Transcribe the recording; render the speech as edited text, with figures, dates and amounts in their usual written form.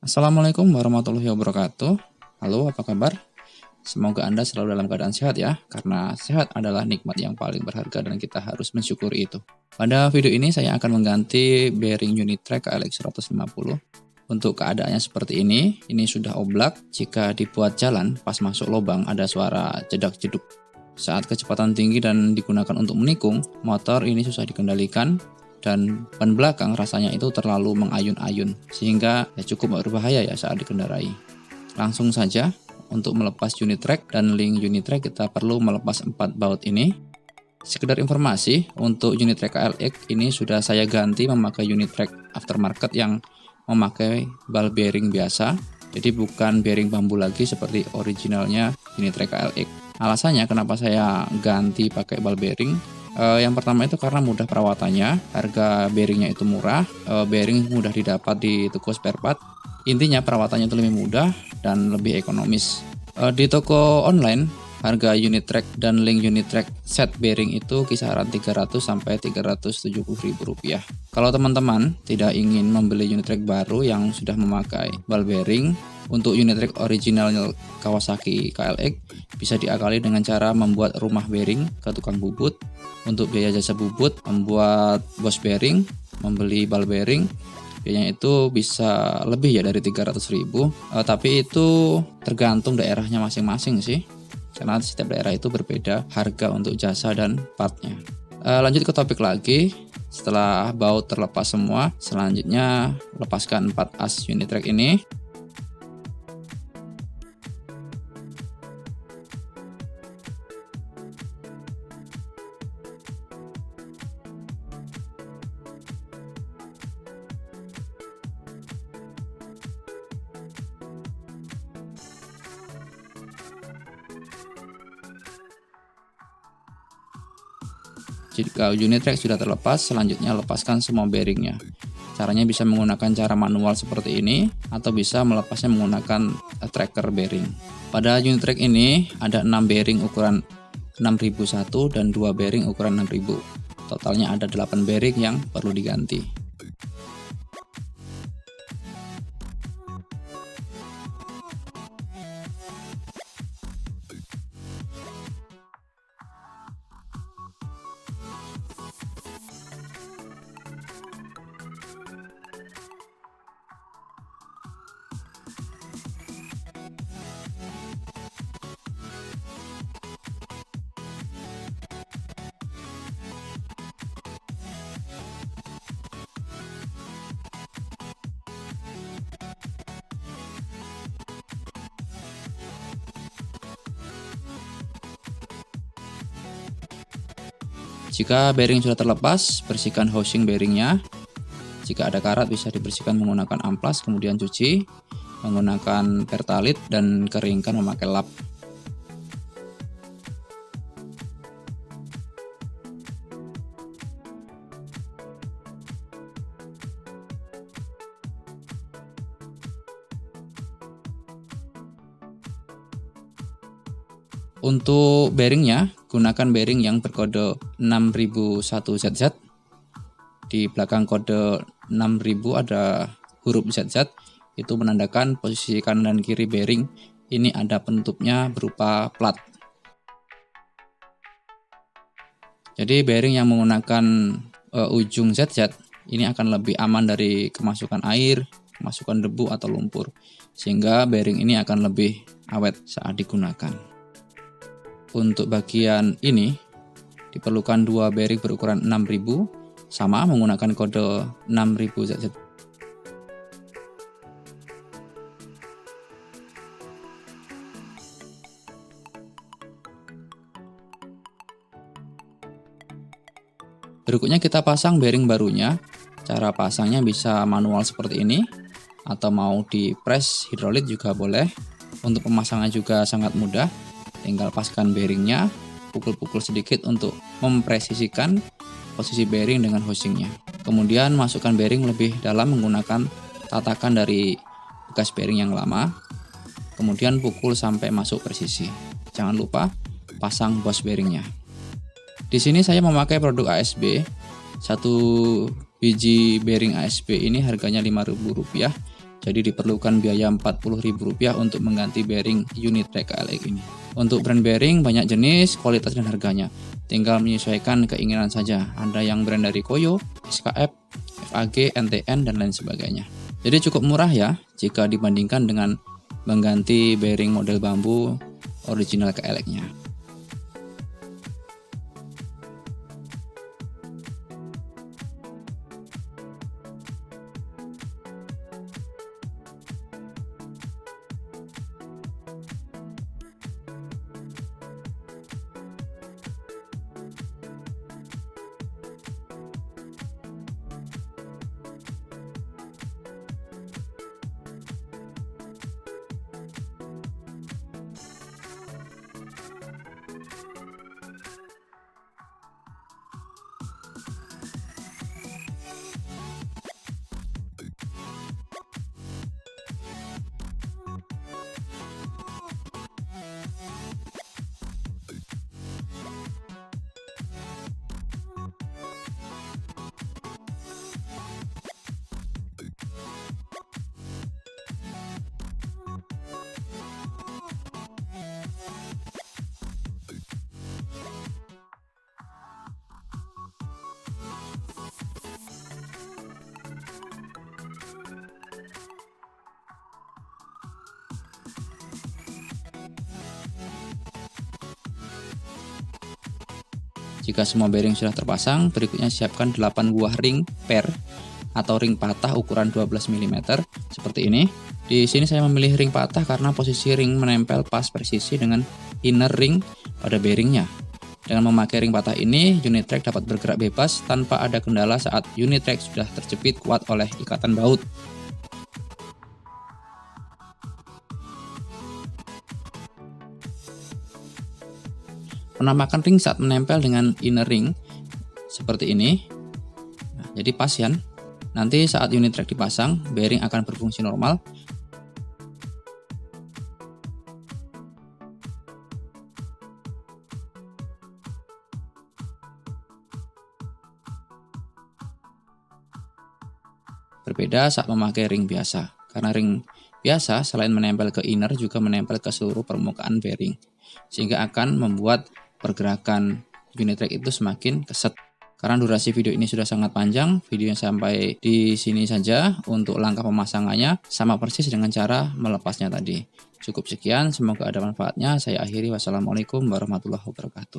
Assalamualaikum warahmatullahi wabarakatuh. Halo, apa kabar? Semoga Anda selalu dalam keadaan sehat ya, karena sehat adalah nikmat yang paling berharga dan kita harus mensyukuri itu. Pada video ini saya akan mengganti bearing unit track KLX 150. Untuk keadaannya seperti ini sudah oblak. Jika dibuat jalan, pas masuk lubang ada suara jedak-jeduk. Saat kecepatan tinggi dan digunakan untuk menikung, motor ini susah dikendalikan dan ban belakang rasanya itu terlalu mengayun-ayun sehingga cukup berbahaya ya saat dikendarai. Langsung saja, untuk melepas unit track dan link unit track kita perlu melepas 4 baut ini. Sekedar informasi, untuk unit track KLX ini sudah saya ganti memakai unit track aftermarket yang memakai ball bearing biasa, jadi bukan bearing bambu lagi seperti originalnya unit track KLX. Alasannya kenapa saya ganti pakai ball bearing, yang pertama itu karena mudah perawatannya, harga bearingnya itu murah, bearing mudah didapat di toko spare part. Intinya perawatannya itu lebih mudah dan lebih ekonomis. Di toko online, harga unit track dan link unit track set bearing itu kisaran 300 sampai 370 ribu rupiah. Kalau teman-teman tidak ingin membeli unit track baru yang sudah memakai ball bearing, untuk unit track original Kawasaki KLX bisa diakali dengan cara membuat rumah bearing ke tukang bubut. Untuk biaya jasa bubut, membuat bos bearing, membeli ball bearing, biayanya itu bisa lebih ya dari 300 ribu. Tapi itu tergantung daerahnya masing-masing sih, karena setiap daerah itu berbeda harga untuk jasa dan partnya. Lanjut ke topik lagi. Setelah baut terlepas semua, selanjutnya lepaskan 4 as unit track ini. Jika unit track sudah terlepas, selanjutnya lepaskan semua bearingnya. Caranya bisa menggunakan cara manual seperti ini, atau bisa melepasnya menggunakan tracker bearing. Pada unit track ini ada 6 bearing ukuran 6001 dan 2 bearing ukuran 6000. Totalnya ada 8 bearing yang perlu diganti. Jika bearing sudah terlepas, bersihkan housing bearingnya. Jika ada karat bisa dibersihkan menggunakan amplas, kemudian cuci menggunakan pertalit dan keringkan memakai lap. Untuk bearingnya, gunakan bearing yang berkode 6001ZZ. Di belakang kode 6000 ada huruf ZZ, itu menandakan posisi kanan dan kiri bearing ini ada penutupnya berupa plat. Jadi bearing yang menggunakan ujung ZZ ini akan lebih aman dari kemasukan air, kemasukan debu atau lumpur, sehingga bearing ini akan lebih awet saat digunakan. Untuk bagian ini diperlukan 2 bearing berukuran 6000, sama menggunakan kode 6000ZZ. Berikutnya kita pasang bearing barunya. Cara pasangnya bisa manual seperti ini, atau mau di press hidrolik juga boleh. Untuk pemasangan juga sangat mudah, tinggal paskan bearingnya, pukul-pukul sedikit untuk mempresisikan posisi bearing dengan housingnya. Kemudian masukkan bearing lebih dalam menggunakan tatakan dari bekas bearing yang lama. Kemudian pukul sampai masuk presisi. Jangan lupa pasang bos bearingnya. Di sini saya memakai produk ASB. Satu biji bearing ASB ini harganya Rp5.000. Jadi diperlukan biaya Rp40.000 untuk mengganti bearing Unitrack KLX ini. Untuk brand bearing banyak jenis, kualitas dan harganya. Tinggal menyesuaikan keinginan saja. Ada yang brand dari Koyo, SKF, FAG, NTN, dan lain sebagainya. Jadi cukup murah ya jika dibandingkan dengan mengganti bearing model bambu original KLX-nya. Jika semua bearing sudah terpasang, berikutnya siapkan 8 buah ring per atau ring patah ukuran 12 mm seperti ini. Di sini saya memilih ring patah karena posisi ring menempel pas presisi dengan inner ring pada bearingnya. Dengan memakai ring patah ini, Unitrack dapat bergerak bebas tanpa ada kendala saat Unitrack sudah terjepit kuat oleh ikatan baut. Penampakan ring saat menempel dengan inner ring seperti ini. Nah, jadi pas ya. Nanti saat Unitrack dipasang, bearing akan berfungsi normal. Berbeda saat memakai ring biasa. Karena ring biasa selain menempel ke inner juga menempel ke seluruh permukaan bearing, sehingga akan membuat pergerakan Unitrack itu semakin keset. Karena durasi video ini sudah sangat panjang, videonya sampai di sini saja. Untuk langkah pemasangannya sama persis dengan cara melepasnya tadi. Cukup sekian, semoga ada manfaatnya. Saya akhiri, wassalamualaikum warahmatullahi wabarakatuh.